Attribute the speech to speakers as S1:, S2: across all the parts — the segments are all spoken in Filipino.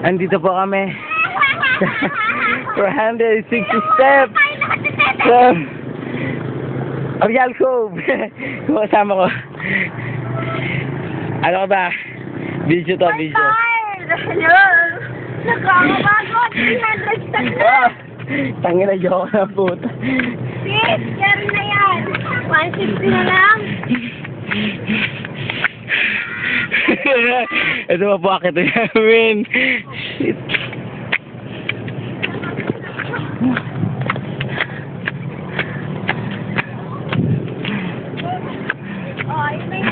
S1: Andito po kami. 460 steps. So, Arial Cove. Kasama ko. Ano ka ba? Video to, video.
S2: Hello! Nakakapagod! 300 steps na!
S1: Tangin na joke na puta.
S2: Sis, carry na yan! 160 na lang!
S1: Ito pa po akit namin. Shit.
S2: Ay, may...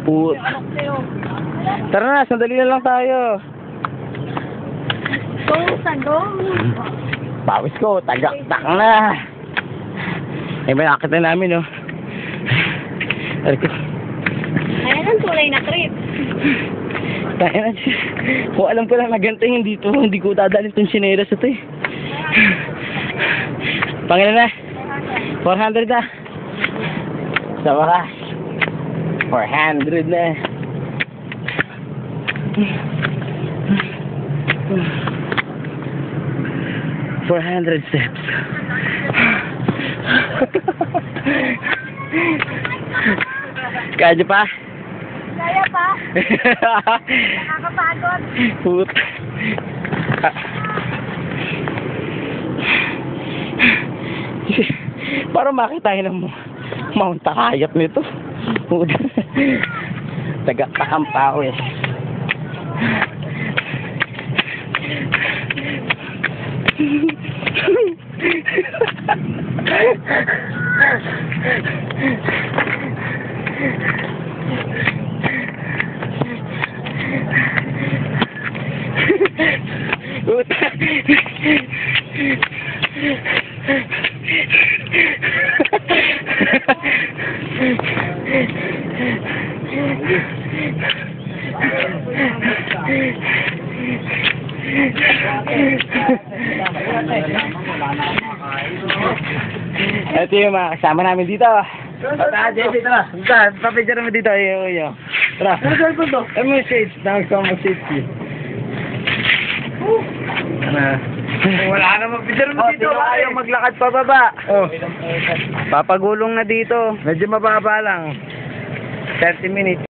S1: Put. Tara na, sandali na lang tayo.
S2: Sandong.
S1: Pawis ko, tagaktak na. Eh, may nakita namin, oh.
S2: Ayan ang tulay na creep.
S1: Tayo na siya. Kung alam ko lang na ganito yung dito, hindi ko dadalhin itong sinera sa ito eh. Pangilan na? 400 na. Sa wakas. 400 na. $400 steps. Kaya pa?
S2: Kaya pa? Nakakapagod.
S1: Put. Para makita ng Mount Takayap nito. Tagaktak ang pawis. Ito yung mga kasama namin dito. Tara, JB, tara. Papicture naman dito. Iyo. Tara. Ano sa ito? Ano yung shades? Nakasama mo shades yun.
S3: Wala na mag-picture mo dito.
S1: Ayaw maglakad pababa. Papagulong na dito. Medyo mababa lang. 30 minutes.